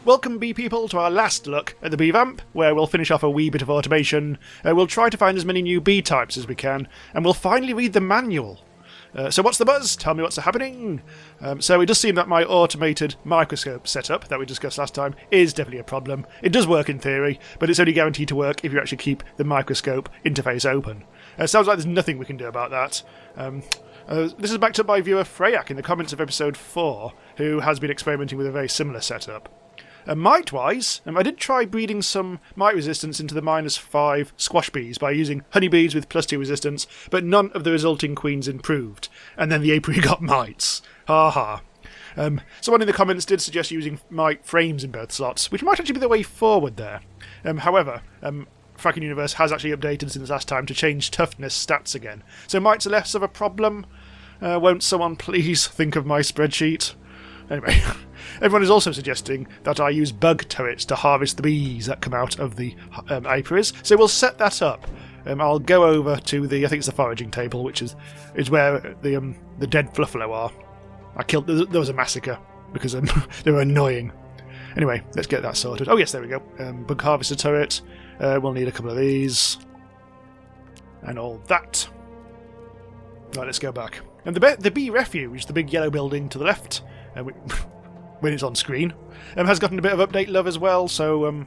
Welcome, bee people, to our last look at the Bee-Vamp, where we'll finish off a wee bit of automation. We'll try to find as many new bee types as we can, and we'll finally read the manual. So what's the buzz? Tell me what's happening. So it does seem that my automated microscope setup that we discussed last time is definitely a problem. It does work in theory, but it's only guaranteed to work if you actually keep the microscope interface open. Sounds like there's nothing we can do about that. This is backed up by viewer Freyak in the comments of episode 4, who has been experimenting with a very similar setup. Mite-wise, I did try breeding some mite resistance into the -5 squash bees by using honeybees with +2 resistance, but none of the resulting queens improved, and then the apiary got mites. Ha ha. Someone in the comments did suggest using mite frames in both slots, which might actually be the way forward there. However, Frackin Universe has actually updated since last time to change toughness stats again, so mites are less of a problem. Won't someone please think of my spreadsheet? Anyway, everyone is also suggesting that I use bug turrets to harvest the bees that come out of the apiaries, so we'll set that up. I'll go over to the, I think it's the foraging table, which is where the dead fluffalo are. There was a massacre because they were annoying. Anyway, let's get that sorted. Oh yes, there we go. Bug harvester turret. We'll need a couple of these. And all that. Right, let's go back. And the bee refuge, the big yellow building to the left, when it's on screen, has gotten a bit of update love as well, so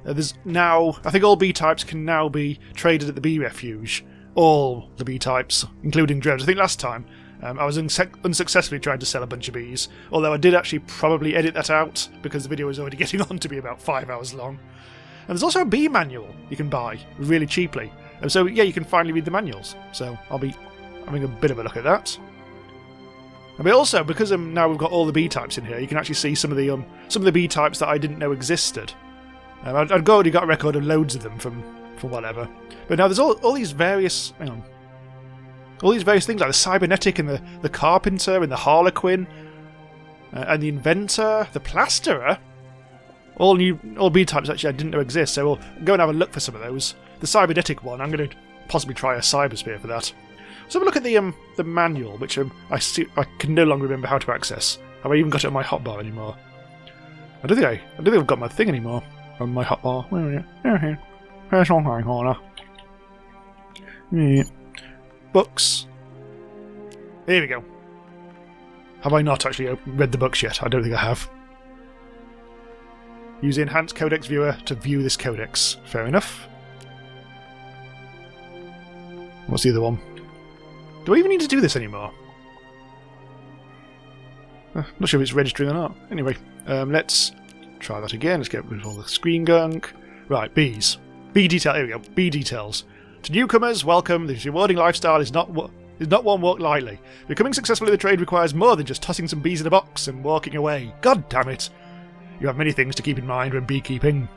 there's now, I think all bee types can now be traded at the bee refuge. All the bee types, including drones. I think last time I was unsuccessfully trying to sell a bunch of bees, although I did actually probably edit that out because the video was already getting on to be about 5 hours long. And there's also a bee manual you can buy really cheaply, so yeah, you can finally read the manuals, so I'll be having a bit of a look at that. But also, because now we've got all the bee types in here, you can actually see some of the bee types that I didn't know existed. I'd already got a record of loads of them from whatever. But now there's all these various, all these various things like the cybernetic and the carpenter and the harlequin and the inventor, the plasterer. All bee types actually I didn't know exist. So we'll go and have a look for some of those. The cybernetic one, I'm going to possibly try a cybersphere for that. Let's have a look at the manual, which I can no longer remember how to access. Have I even got it on my hotbar anymore? I don't think I've got my thing anymore on my hotbar. Where are you? Here. Here's on my corner. Yeah. Books. Here we go. Have I not actually read the books yet? I don't think I have. Use the enhanced codex viewer to view this codex. Fair enough. What's the other one? Do I even need to do this anymore? Not sure if it's registering or not. Anyway, let's try that again. Let's get rid of all the screen gunk. Right, bees. Bee detail. Here we go. Bee details. To newcomers, welcome. This rewarding lifestyle is not one walked lightly. Becoming successful in the trade requires more than just tossing some bees in a box and walking away. God damn it! You have many things to keep in mind when beekeeping.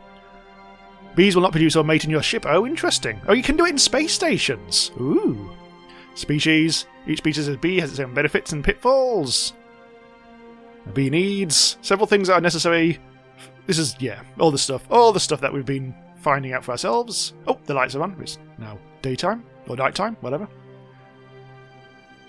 Bees will not produce or mate in your ship. Oh, interesting. Oh, you can do it in space stations. Ooh. Species. Each species of bee has its own benefits and pitfalls. A bee needs several things that are necessary. This is, yeah, all the stuff that we've been finding out for ourselves. Oh, the lights are on. It's now daytime or nighttime, whatever.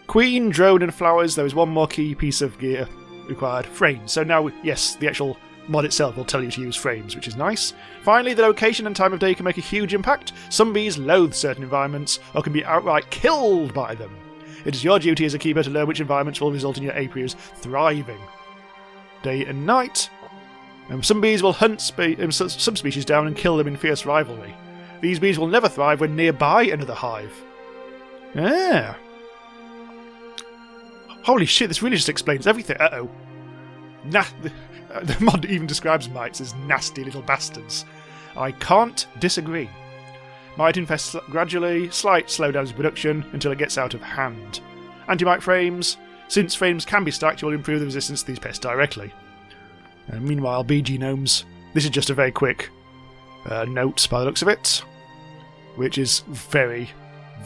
Queen, drone, and flowers. There is one more key piece of gear required. Frames. So now, yes, the actual mod itself will tell you to use frames, which is nice. Finally, the location and time of day can make a huge impact. Some bees loathe certain environments or can be outright killed by them. It is your duty as a keeper to learn which environments will result in your apiaries thriving. Day and night. Some bees will hunt some species down and kill them in fierce rivalry. These bees will never thrive when nearby another hive. Ah. Holy shit, this really just explains everything. Uh-oh. Nah. The mod even describes mites as nasty little bastards. I can't disagree. Mite infest gradually, slight slowdowns in production until it gets out of hand. Anti-mite frames. Since frames can be stacked, you will improve the resistance to these pests directly. Meanwhile, bee genomes. This is just a very quick note by the looks of it, which is very,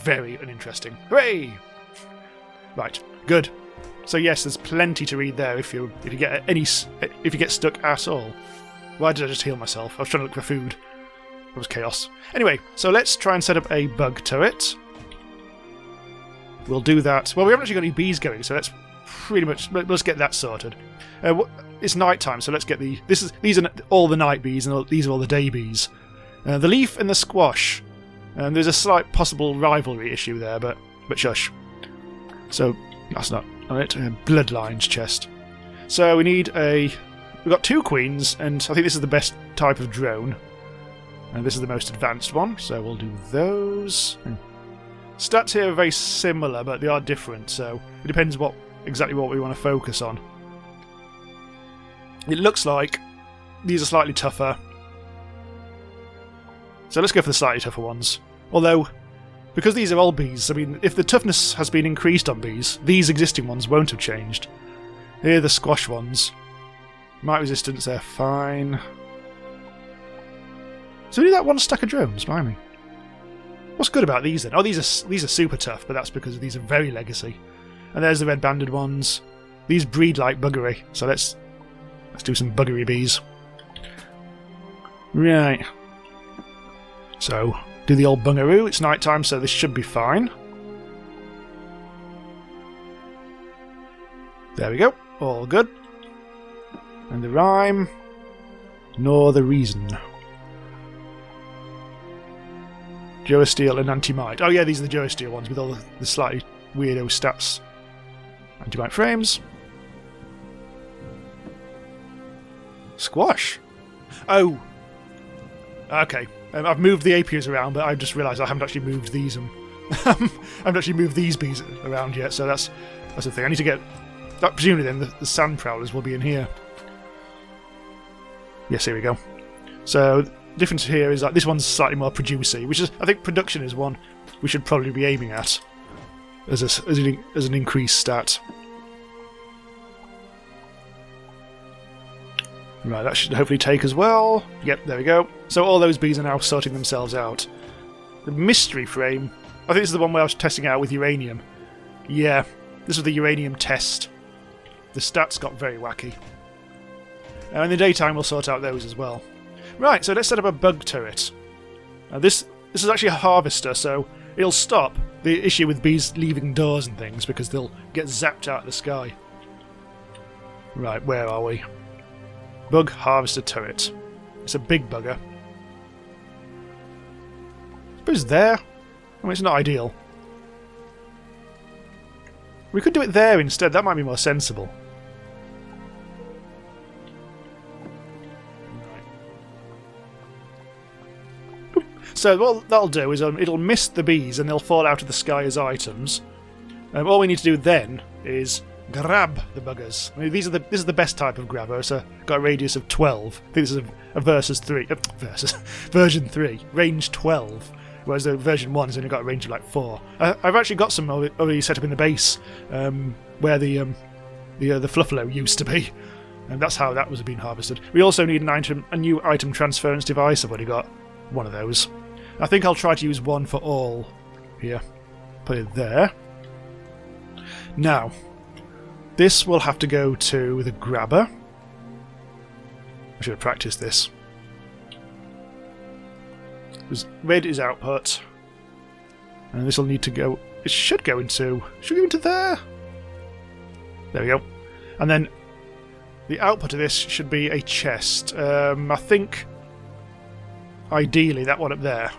very uninteresting. Hooray! Right, good. So yes, there's plenty to read there if you get stuck at all. Why did I just heal myself? I was trying to look for food. It was chaos. Anyway, so let's try and set up a bug turret. We'll do that. Well, we haven't actually got any bees going, so let's pretty much let's get that sorted. it's night time, so let's get the... These are all the night bees, and these are all the day bees. The leaf and the squash. There's a slight possible rivalry issue there, but shush. So, that's not on it. Bloodlines chest. So we need a... We've got 2 queens, and I think this is the best type of drone. And this is the most advanced one, so we'll do those. Stats here are very similar, but they are different, so it depends exactly what we want to focus on. It looks like these are slightly tougher. So let's go for the slightly tougher ones. Although, because these are all bees, I mean, if the toughness has been increased on bees, these existing ones won't have changed. Here are the squash ones. Mite resistance, they're fine. So we need that 1 stack of drones, behind me. What's good about these then? Oh, these are super tough, but that's because these are very legacy. And there's the red banded ones. These breed like buggery, so let's do some buggery bees. Right. So, do the old bungaroo. It's night time, so this should be fine. There we go. All good. And the rhyme, nor the reason. Geosteel and Anti-Mite. Oh yeah, these are the Geosteel ones with all the slightly weirdo stats. Anti-Mite frames. Squash. Oh. Okay. I've moved the apiaries around, but I've just realised I haven't actually moved these. I haven't actually moved these bees around yet, so that's the thing. I need to get... presumably then the sand prowlers will be in here. Yes, here we go. So the difference here is that this one's slightly more producey, which is, I think, production is one we should probably be aiming at as an increased stat. Right, that should hopefully take as well. Yep, there we go. So all those bees are now sorting themselves out. The mystery frame, I think this is the one where I was testing out with uranium. Yeah, this was the uranium test. The stats got very wacky. In the daytime we'll sort out those as well. Right, so let's set up a bug turret. This is actually a harvester, so it'll stop the issue with bees leaving doors and things because they'll get zapped out of the sky. Right, where are we? Bug harvester turret. It's a big bugger. I suppose there. I mean, it's not ideal. We could do it there instead. That might be more sensible. So what that'll do is it'll miss the bees and they'll fall out of the sky as items. All we need to do then is grab the buggers. I mean, this is the best type of grabber. It's got a radius of 12. I think this is a version 3, range 12, whereas the version 1 has only got a range of like 4. I've actually got some already set up in the base where the Fluffalo used to be, and that's how that was being harvested. We also need a new item transference device. I've already got one of those. I think I'll try to use one for all here. Put it there. Now, this will have to go to the grabber. I should have practiced this. Because red is output. And this will need to go... It should go into there. There we go. And then the output of this should be a chest. I think... Ideally, that one up there.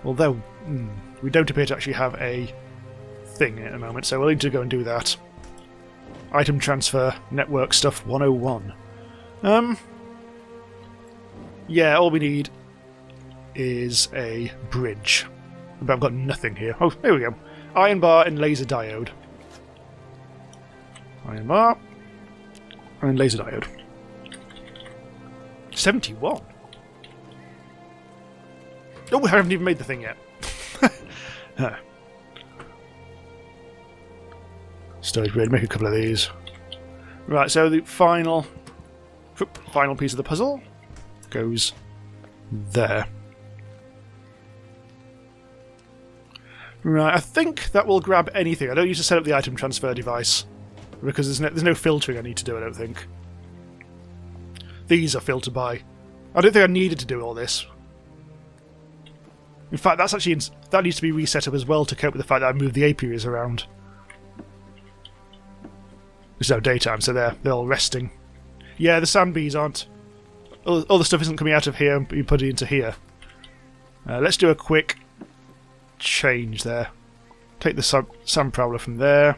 Although, we don't appear to actually have a thing at the moment, so we'll need to go and do that. Item transfer, network stuff 101. Yeah, all we need is a bridge. But I've got nothing here. Oh, there we go. Iron bar and laser diode. Iron bar and laser diode. 71. Oh, I haven't even made the thing yet. Storage grid, make a couple of these. Right, so the final piece of the puzzle goes there. Right, I think that will grab anything. I don't need to set up the item transfer device because there's no filtering I need to do, I don't think. These are filtered by... I don't think I needed to do all this. In fact, that needs to be reset up as well to cope with the fact that I moved the apiaries around. It's now daytime, so they're all resting. Yeah, the sand bees aren't... All the stuff isn't coming out of here, but you put it into here. Let's do a quick change there. Take the sand prowler from there.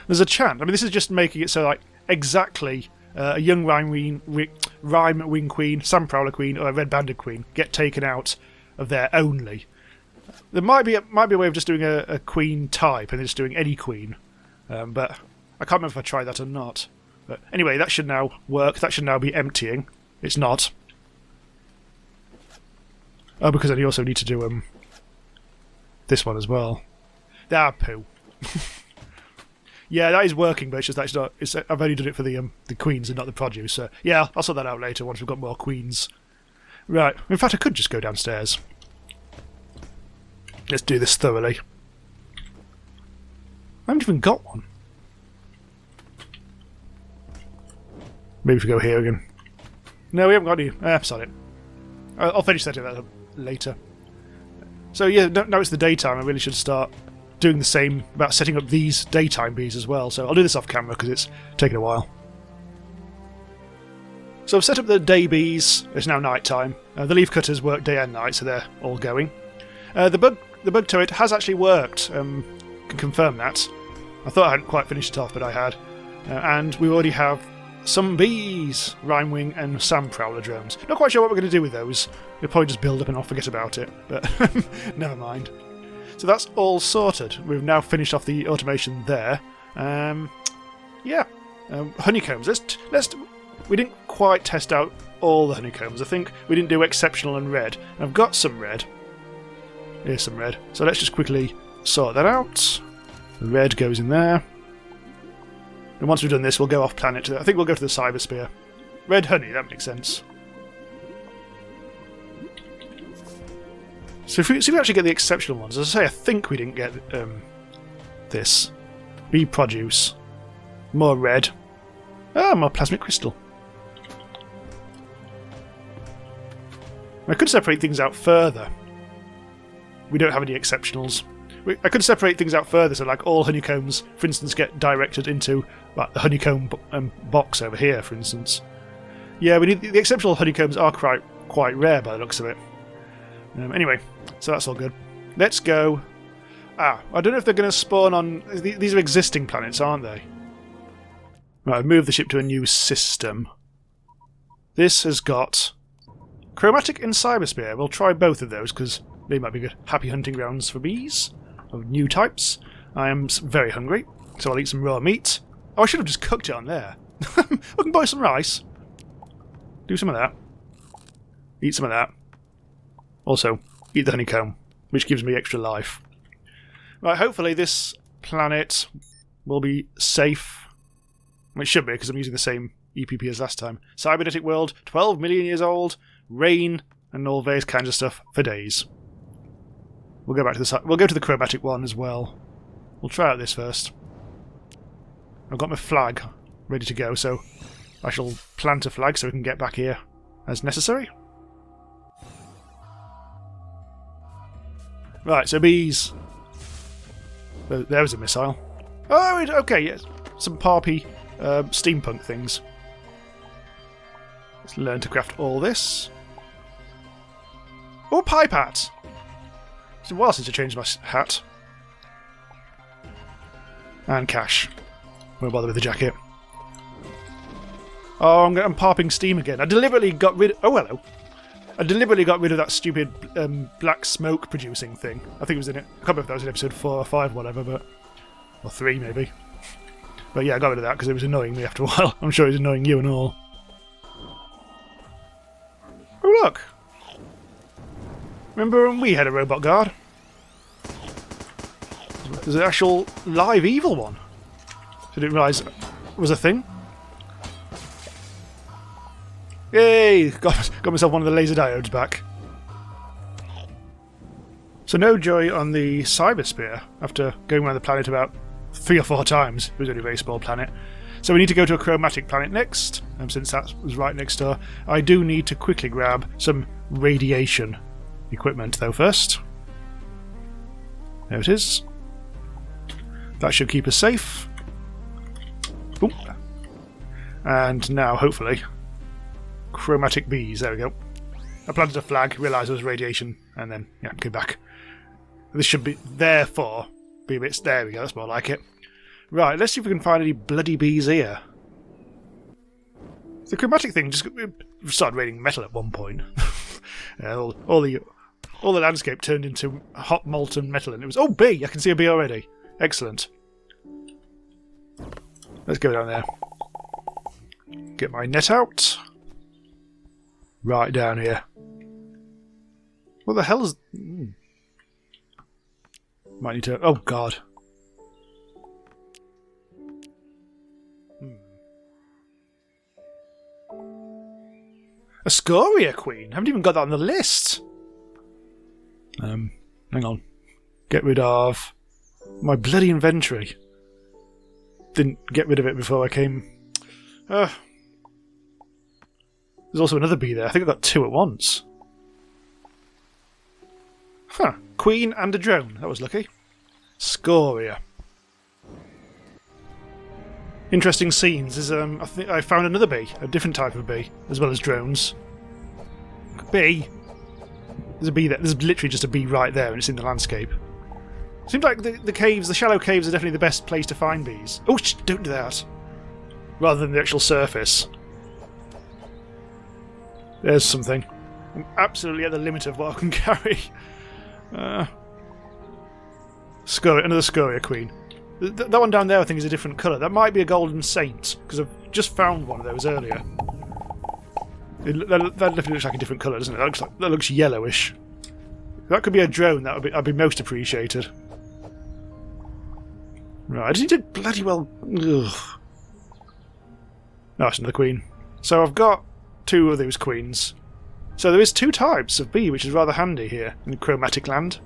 There's a chant. I mean, this is just making it so, like, exactly a young rime wing queen, sand prowler queen, or a red banded queen get taken out of there only. There might be a way of just doing a queen type and just doing any queen, but I can't remember if I tried that or not. But anyway, that should now work. That should now be emptying. It's not. Oh, because then you also need to do this one as well. Ah, poo. Yeah, that is working, but it's just that's not. I've only done it for the queens and not the produce. So yeah, I'll sort that out later once we've got more queens. Right. In fact, I could just go downstairs. Let's do this thoroughly. I haven't even got one. Maybe if we go here again. No, we haven't got any. Sorry. I'll finish setting that up later. So yeah, now it's the daytime. I really should start doing the same about setting up these daytime bees as well. So I'll do this off camera because it's taken a while. So I've set up the day bees. It's now night time. The leaf cutters work day and night, so they're all going. The bug turret has actually worked. Can confirm that. I thought I hadn't quite finished it off, but I had. And we already have some bees, Rhymewing and Sand Prowler drones. Not quite sure what we're going to do with those. We'll probably just build up and I'll forget about it, but never mind. So that's all sorted. We've now finished off the automation there. Yeah, honeycombs. We didn't quite test out all the honeycombs. I think we didn't do exceptional and red. I've got some red. Here's some red. So let's just quickly sort that out. The red goes in there. And once we've done this, we'll go off planet. I think we'll go to the Cybersphere. Red honey, that makes sense. So if we actually get the exceptional ones, as I say, I think we didn't get this. Bee produce. More red. Ah, more plasmic crystal. I could separate things out further. We don't have any exceptionals. I could separate things out further, so like all honeycombs, for instance, get directed into like the honeycomb box over here, for instance. Yeah, we need the exceptional honeycombs are quite rare by the looks of it. Anyway, so that's all good. Let's go. I don't know if they're going to spawn on. These are existing planets, aren't they? Right, I've moved the ship to a new system. This has got Chromatic and Cybersphere. We'll try both of those because they might be good happy hunting grounds for bees of new types. I am very hungry, so I'll eat some raw meat. Oh, I should have just cooked it on there. I can buy some rice. Do some of that. Eat some of that. Also, eat the honeycomb, which gives me extra life. Right, hopefully this planet will be safe. Well, it should be, because I'm using the same EPP as last time. Cybernetic world, 12 million years old, rain, and all various kinds of stuff for days. We'll go back to we'll go to the chromatic one as well. We'll try out this first. I've got my flag ready to go, so I shall plant a flag so we can get back here as necessary. Right, so bees. There was a missile. Oh, okay, yes. Some Parpy steampunk things. Let's learn to craft all this. Oh, pipe hat! It's a while since I changed my hat. And cash. Won't bother with the jacket. Oh, I'm parping steam again. I deliberately got rid of... Oh, hello. I deliberately got rid of that stupid black smoke producing thing. I think it was in it. I can't remember if that was in episode 4 or 5 or whatever, but... Or 3, maybe. But yeah, I got rid of that because it was annoying me after a while. I'm sure it was annoying you and all. Oh, look! Remember when we had a robot guard? There's an actual live evil one. I didn't realise it was a thing. Yay! Got myself one of the laser diodes back. So no joy on the Cybersphere after going around the planet about 3 or 4 times. It was only a very small planet. So we need to go to a chromatic planet next, since that was right next door. I do need to quickly grab some radiation equipment though first. There it is. That should keep us safe. Oop. And now, hopefully, chromatic bees. There we go. I planted a flag, realised there was radiation, and then, yeah, came back. This should be, therefore, be a bit... There we go, that's more like it. Right, let's see if we can find any bloody bees here. The chromatic thing just started raining metal at one point. all the landscape turned into hot molten metal, and it was... Oh, bee! I can see a bee already. Excellent. Let's go down there. Get my net out. Right down here. What the hell is... Might need to... Oh, God. A Scoria queen? I haven't even got that on the list. Hang on. Get rid of my bloody inventory. Didn't get rid of it before I came. There's also another bee there. I think I got two at once. Huh. Queen and a drone. That was lucky. Scoria. Interesting scenes. Is I think I found another bee, a different type of bee, as well as drones. Bee. There's a bee there. There's literally just a bee right there, and it's in the landscape. Seems like the caves, the shallow caves, are definitely the best place to find bees. Oh, don't do that. Rather than the actual surface. There's something. I'm absolutely at the limit of what I can carry. Another Scoria queen. That one down there I think is a different colour. That might be a Golden Saint, because I've just found one of those earlier. That definitely looks like a different colour, doesn't it? That looks yellowish. If that could be a drone, I'd be most appreciated. Right, I just need to bloody well... Ugh. No, it's another queen. So I've got two of those queens. So there is two types of bee, which is rather handy here in Chromatic Land.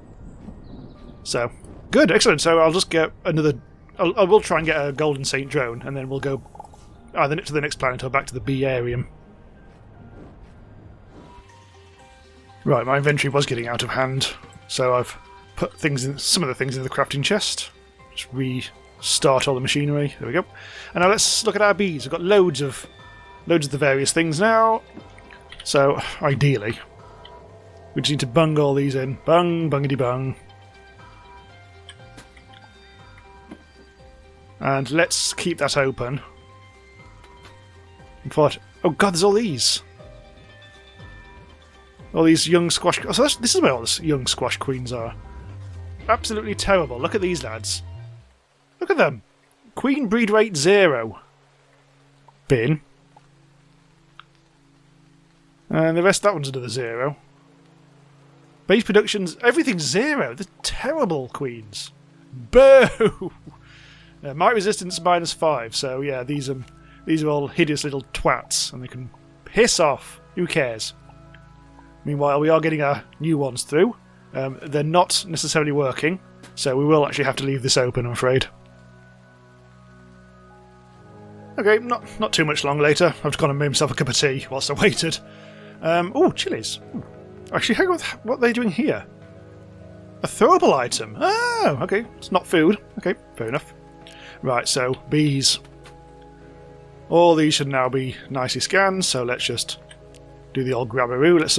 So, good, excellent. So I'll just get another... I will try and get a Golden Saint drone, and then we'll go either to the next planet or back to the bee-arium. Right, my inventory was getting out of hand, so I've put some of the things in the crafting chest. Just restart all the machinery. There we go. And now let's look at our bees. We've got loads of the various things now. So, ideally, we just need to bung all these in. Bung, bungity bung. And let's keep that open. Oh god, there's all these. All these young squash... Oh, so this is where all the young squash queens are. Absolutely terrible. Look at these lads. Look at them. Queen breed rate 0. Bin. And the rest, that one's another 0. Base productions, everything's 0. They're terrible queens. Boo! Might resistance -5. So yeah, these are all hideous little twats, and they can piss off. Who cares? Meanwhile, we are getting our new ones through. They're not necessarily working, so we will actually have to leave this open, I'm afraid. Okay, not too much long later. I've just gone and made myself a cup of tea whilst I waited. Oh, chilies. Actually, hang on, what are they doing here? A throwable item. Oh, okay. It's not food. Okay, fair enough. Right, so bees. All these should now be nicely scanned, so let's just do the old grabberoo. Let's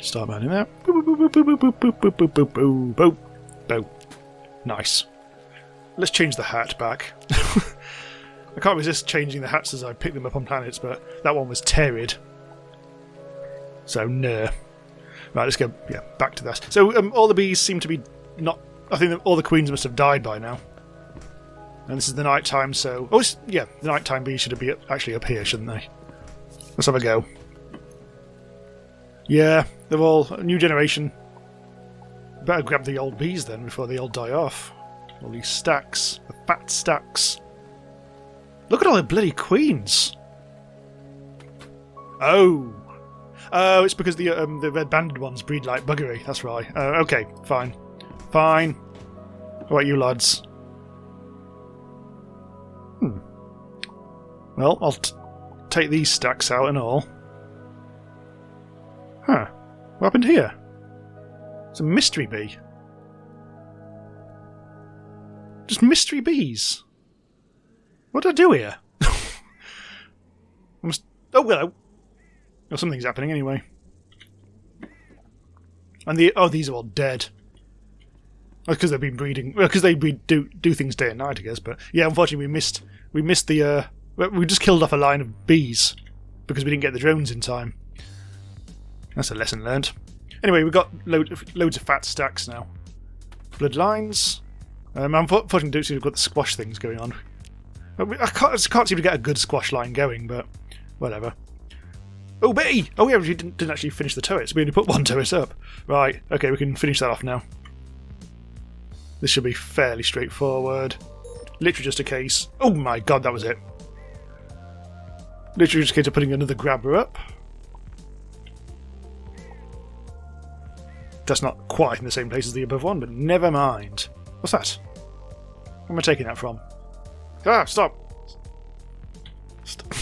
start in there. Boop, boop, boop, boop, boop, boop, boop, boop, boop, boop, boop, boop. Nice. Let's change the hat back. I can't resist changing the hats as I pick them up on planets, but that one was terrid. So, no. Right, let's go back to that. So, all the bees seem to be not... I think that all the queens must have died by now. And this is the night time, so... Oh, the nighttime bees should be actually up here, shouldn't they? Let's have a go. Yeah, they're all a new generation. Better grab the old bees then before they all die off. All these stacks. The fat stacks. Look at all the bloody queens. Oh. Oh, it's because the red-banded ones breed like buggery. That's right. Okay, fine. Fine. All right, you lads. Well, I'll take these stacks out and all. Huh. What happened here? It's a mystery bee. Just mystery bees. What did I do here? Oh, hello. Well, something's happening anyway. And these are all dead. Because they've been breeding. Well, because they do things day and night, I guess. But yeah, unfortunately, we missed the. We just killed off a line of bees because we didn't get the drones in time. That's a lesson learned. Anyway, we've got loads of fat stacks now. Bloodlines. Unfortunately, don't seem to have got the squash things going on. I can't seem to get a good squash line going, but whatever. Oh, bee! Oh, yeah, we didn't actually finish the turrets. We only put one turret up. Right, okay, we can finish that off now. This should be fairly straightforward. Literally just a case... Oh my god, that was it. Literally just a case of putting another grabber up. That's not quite in the same place as the above one, but never mind. What's that? Where am I taking that from? Ah, stop! Stop.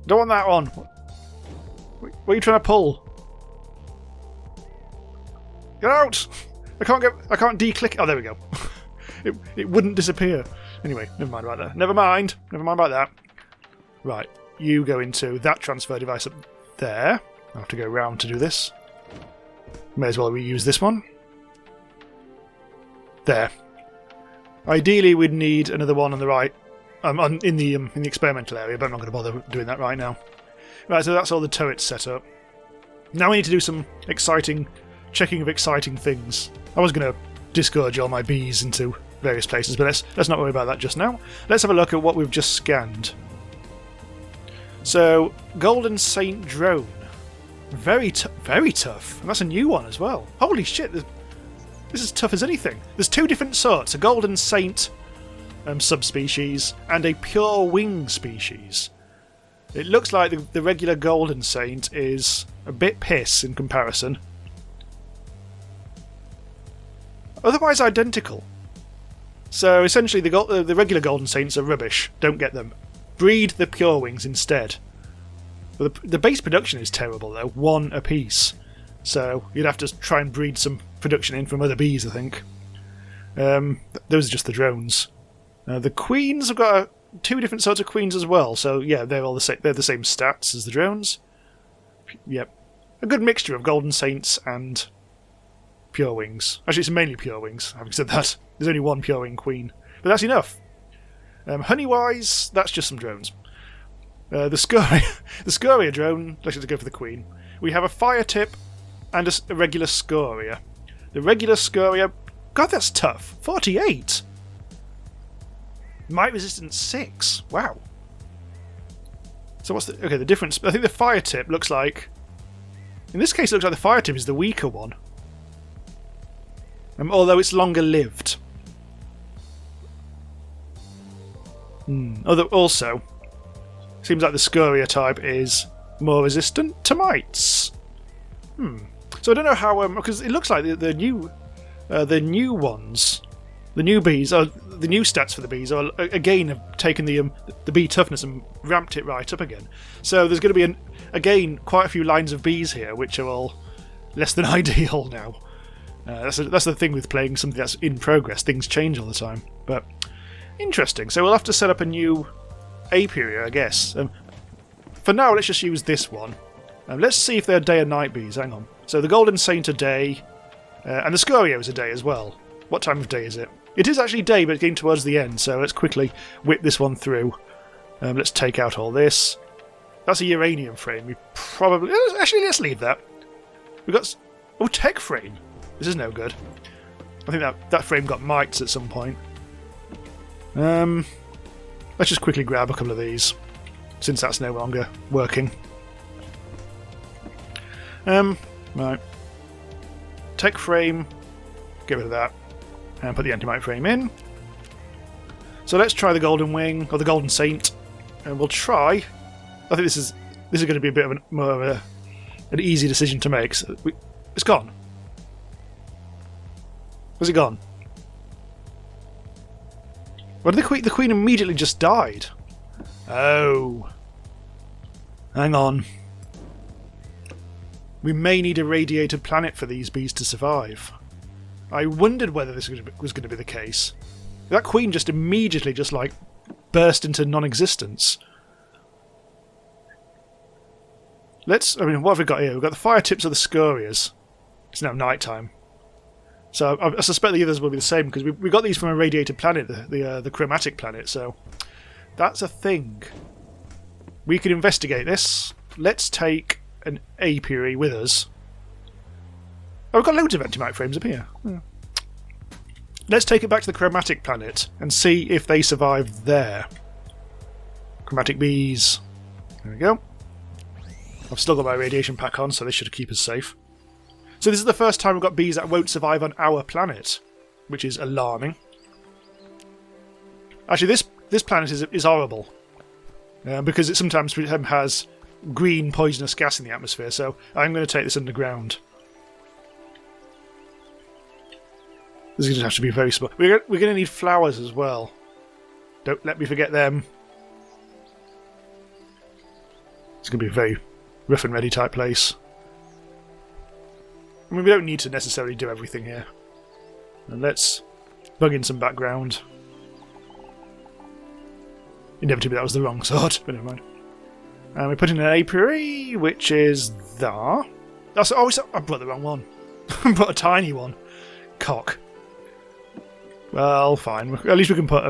Don't want that on. What are you trying to pull? Get out! I can't declick. Oh, there we go. it wouldn't disappear. Anyway, never mind about that. Never mind about that. Right, you go into that transfer device up there. I have to go round to do this. May as well reuse this one. There. Ideally, we'd need another one on the right, in the experimental area, but I'm not going to bother doing that right now. Right, so that's all the turrets set up. Now we need to do some checking of exciting things. I was going to disgorge all my bees into various places, but let's not worry about that just now. Let's have a look at what we've just scanned. So, Golden Saint drone. Very tough. And that's a new one as well. Holy shit, this is as tough as anything. There's two different sorts, a Golden Saint subspecies and a pure wing species. It looks like the regular Golden Saint is a bit piss in comparison. Otherwise identical. So essentially the regular Golden Saints are rubbish. Don't get them. Breed the pure wings instead. The base production is terrible though, one apiece. So you'd have to try and breed some production in from other bees, I think. Those are just the drones. The queens have got two different sorts of queens as well. So yeah, they're all the same. They're the same stats as the drones. Yep, a good mixture of Golden Saints and pure wings. Actually, it's mainly pure wings. Having said that, there's only one pure wing queen, but that's enough. Honey-wise, that's just some drones. The Scoria drone. Let's just go for the queen. We have a fire tip and a regular Scoria. The regular Scoria, God, that's tough. 48. Might resistance 6. Wow. So what's the difference? I think the fire tip looks like. In this case, it looks like the fire tip is the weaker one. Although it's longer lived. Also, seems like the Scoria type is more resistant to mites. So I don't know how because it looks like the new ones, the new bees, the new stats for the bees are again have taken the bee toughness and ramped it right up again. So there's going to be again quite a few lines of bees here, which are all less than ideal now. That's the thing with playing something that's in progress. Things change all the time, but interesting. So we'll have to set up a new apiary, I guess. For now, let's just use this one. Let's see if they're day and night bees. Hang on. So the Golden Saint a day, and the Scoria is a day as well. What time of day is it? It is actually day, but it's getting towards the end, so let's quickly whip this one through. Let's take out all this. That's a uranium frame. We probably... Actually, let's leave that. We've got... Oh, tech frame. This is no good. I think that frame got mites at some point. Let's just quickly grab a couple of these, since that's no longer working. Right. Tech frame, get rid of that, and put the anti-mite frame in. So let's try the Golden Wing, or the Golden Saint, and we'll try... I think this is going to be a bit of more of an easy decision to make. So it's gone. Was it gone? Well, the Queen immediately just died. Oh. Hang on. We may need a radiated planet for these bees to survive. I wondered whether this was going to be the case. That Queen just immediately burst into non-existence. Let's... I mean, what have we got here? We've got the fire tips of the Scorias. It's now night time. So I suspect the others will be the same, because we got these from a radiated planet, the Chromatic planet, so... That's a thing. We can investigate this. Let's take an apiary with us. Oh, we've got loads of antimite frames up here. Yeah. Let's take it back to the Chromatic planet and see if they survive there. Chromatic bees. There we go. I've still got my radiation pack on, so this should keep us safe. So this is the first time we've got bees that won't survive on our planet, which is alarming. Actually, this planet is horrible. Because it sometimes has green poisonous gas in the atmosphere, so I'm going to take this underground. This is going to have to be very small. We're going to need flowers as well. Don't let me forget them. It's going to be a very rough and ready type place. I mean, we don't need to necessarily do everything here. And let's bug in some background. Inevitably that was the wrong sort, but never mind. And we put in an apiary, which is there. That's, oh, I brought the wrong one. I brought a tiny one. Cock. Well, fine. At least we can put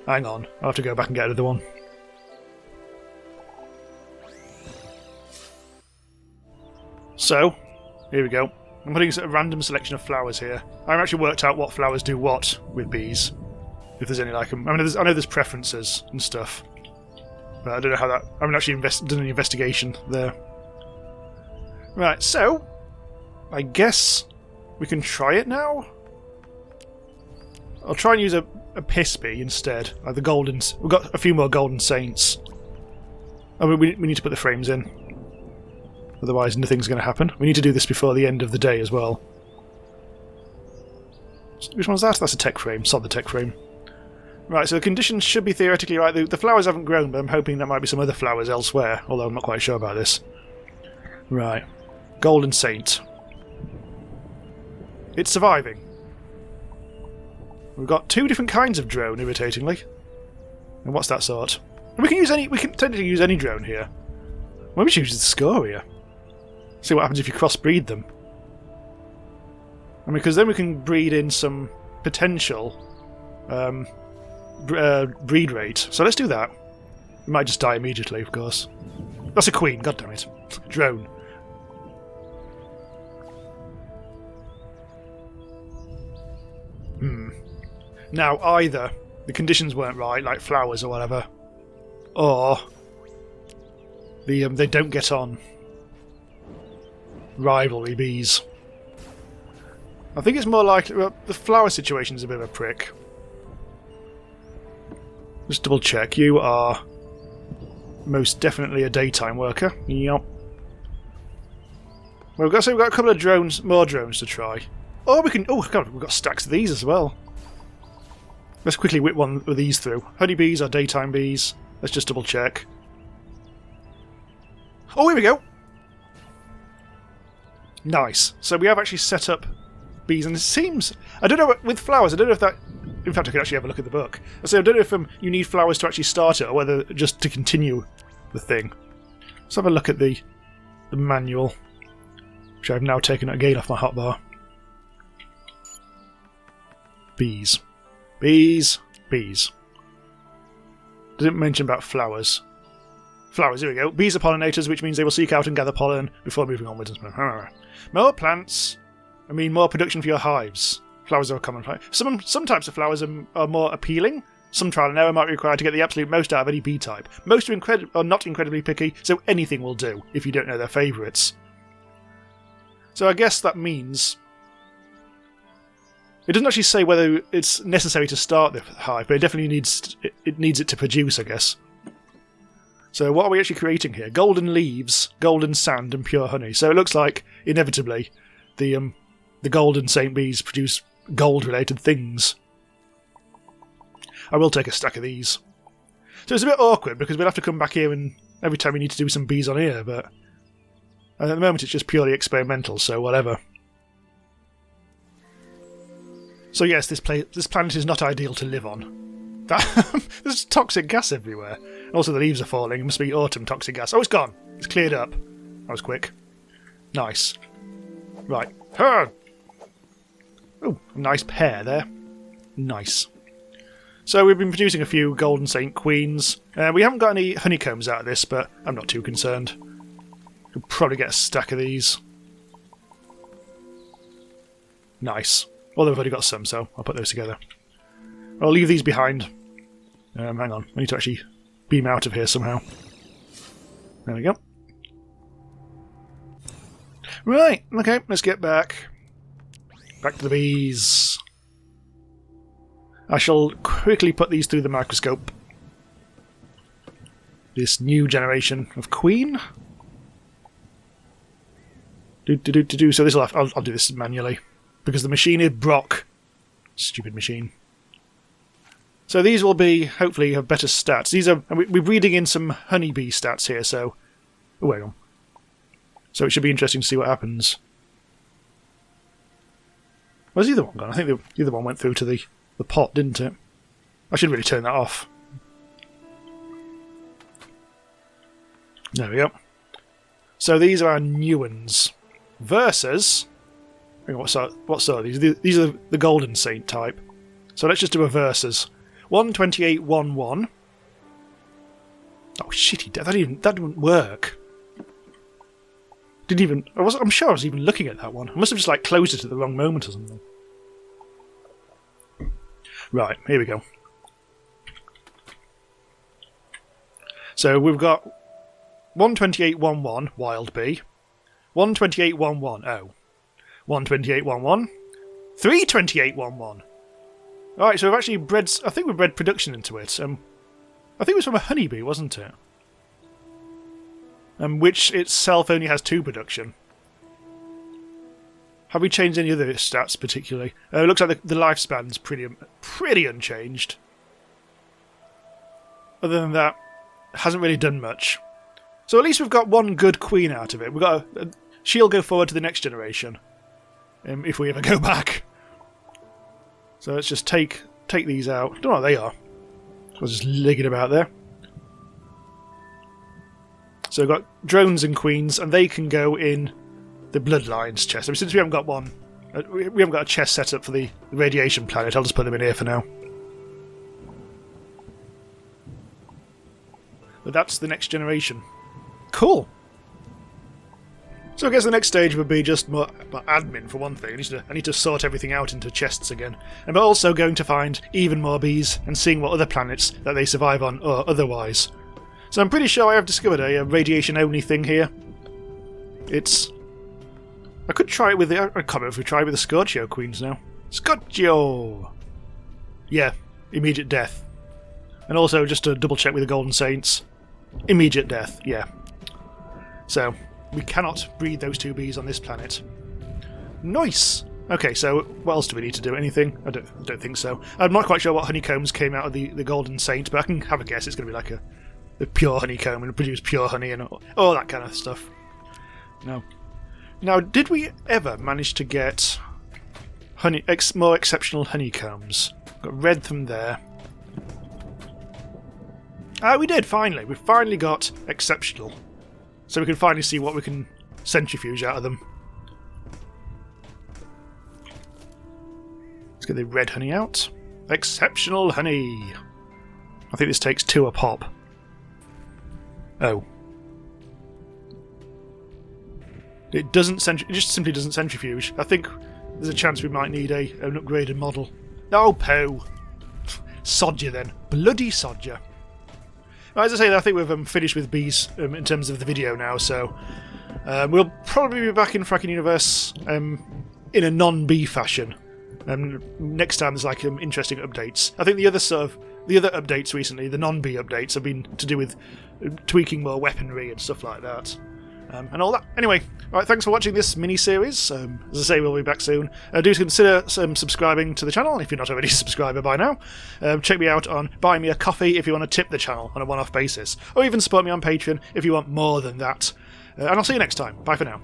hang on. I'll have to go back and get another one. So, here we go. I'm putting a random selection of flowers here. I haven't actually worked out what flowers do what with bees. If there's any like them. I mean, I know there's preferences and stuff. But I don't know how that... I haven't actually done any investigation there. Right, so... I guess we can try it now? I'll try and use a piss bee instead. Like the golden... We've got a few more Golden Saints. Oh, we need to put the frames in. Otherwise nothing's going to happen. We need to do this before the end of the day as well. Which one's that? That's a tech frame. Sod the tech frame. Right, so the conditions should be theoretically right. The flowers haven't grown, but I'm hoping there might be some other flowers elsewhere, although I'm not quite sure about this. Right. Golden Saint. It's surviving. We've got two different kinds of drone, irritatingly. And what's that sort? We can technically use any drone here. Maybe we should use the Scoria. See what happens if you crossbreed them. I mean, because then we can breed in some potential breed rate. So let's do that. We might just die immediately, of course. That's a queen, goddammit. Drone. Now, either the conditions weren't right, like flowers or whatever, or they don't get on. Rivalry bees. I think it's more likely... Well, the flower situation is a bit of a prick. Just double check. You are most definitely a daytime worker. Yep. Well, we've got a couple of drones, more drones to try. Oh, we can... Oh, God, we've got stacks of these as well. Let's quickly whip one of these through. Honeybees are daytime bees. Let's just double check. Oh, here we go! Nice. So we have actually set up bees, and it seems... I don't know, with flowers, I don't know if that... In fact, I could actually have a look at the book. So I don't know if you need flowers to actually start it, or whether just to continue the thing. Let's have a look at the manual, which I've now taken again off my hotbar. Bees. Bees. Bees. Does it mention about flowers? Flowers, here we go. Bees are pollinators, which means they will seek out and gather pollen before moving onwards. More plants. I mean, more production for your hives. Flowers are a common type. Some types of flowers are more appealing. Some trial and error might be required to get the absolute most out of any bee type. Most are not incredibly picky, so anything will do if you don't know their favourites. So I guess that means... It doesn't actually say whether it's necessary to start the hive, but it definitely needs it to produce, I guess. So what are we actually creating here? Golden leaves, golden sand, and pure honey. So it looks like, inevitably, the Golden Saint bees produce gold-related things. I will take a stack of these. So it's a bit awkward, because we'll have to come back here and every time we need to do some bees on here, but at the moment it's just purely experimental, so whatever. So yes, this planet is not ideal to live on. There's toxic gas everywhere. Also, the leaves are falling. It must be autumn toxic gas. Oh, it's gone. It's cleared up. That was quick. Nice. Right. Oh, a nice pair there. Nice. So we've been producing a few Golden Saint queens. We haven't got any honeycombs out of this, but I'm not too concerned. We'll probably get a stack of these. Nice. Although I've already got some, so I'll put those together. I'll leave these behind. Hang on, I need to actually beam out of here somehow. There we go. Right, okay, let's get back. Back to the bees. I shall quickly put these through the microscope. This new generation of queen. So this will have, I'll do this manually. Because the machine is Brock. Stupid machine. So these will be, hopefully, have better stats. These are, we're reading in some honeybee stats here, so... Oh, hang on. So it should be interesting to see what happens. Where's the other one gone? I think the other one went through to the pot, didn't it? I should really turn that off. There we go. So these are our new ones. Versus... Hang on, what are these? These are the Golden Saint type. So let's just do a versus. 12811. Oh shit! That didn't work. Didn't even. I'm sure I was even looking at that one. I must have just like closed it at the wrong moment or something. Right, here we go. So we've got 12811 wild bee, 12811 oh, 12811, 32811. Alright, so we've actually bred... I think we've bred production into it. I think it was from a honeybee, wasn't it? Which itself only has 2 production. Have we changed any other stats particularly? It looks like the lifespan's pretty unchanged. Other than that, hasn't really done much. So at least we've got one good queen out of it. We've got she'll go forward to the next generation. If we ever go back. So let's just take these out. I don't know what they are. So I'll just lig it about there. So we've got drones and queens, and they can go in the Bloodlines chest. I mean, since we haven't got one, we haven't got a chest set up for the radiation planet, I'll just put them in here for now. But that's the next generation. Cool. So I guess the next stage would be just more admin for one thing. I need to sort everything out into chests again. And we're also going to find even more bees and seeing what other planets that they survive on or otherwise. So I'm pretty sure I have discovered a radiation-only thing here. I could try it with the... I can't remember if we tried with the Scorchio queens now. Scorchio! Yeah, immediate death. And also, just to double check with the Golden Saints, immediate death, yeah. So... we cannot breed those 2 bees on this planet. Nice! Okay, so what else do we need to do? Anything? I don't think so. I'm not quite sure what honeycombs came out of the Golden Saint, but I can have a guess. It's going to be like a pure honeycomb and produce pure honey and all that kind of stuff. No. Now, did we ever manage to get more exceptional honeycombs? Got red from there. Ah, we did, finally. We finally got exceptional. So we can finally see what we can centrifuge out of them. Let's get the red honey out. Exceptional honey. I think this takes 2 a pop. Oh. It doesn't it just simply doesn't centrifuge. I think there's a chance we might need an upgraded model. Oh, po. Sod you then. Bloody sod you. As I say, I think we've finished with bees in terms of the video now, so we'll probably be back in Frackin Universe in a non-bee fashion. Next time there's like interesting updates. I think the other updates recently, the non-bee updates, have been to do with tweaking more weaponry and stuff like that. And all that. Anyway, right, thanks for watching this mini-series. As I say, we'll be back soon. Do consider subscribing to the channel if you're not already a subscriber by now. Check me out on Buy Me a Coffee if you want to tip the channel on a one-off basis. Or even support me on Patreon if you want more than that. And I'll see you next time. Bye for now.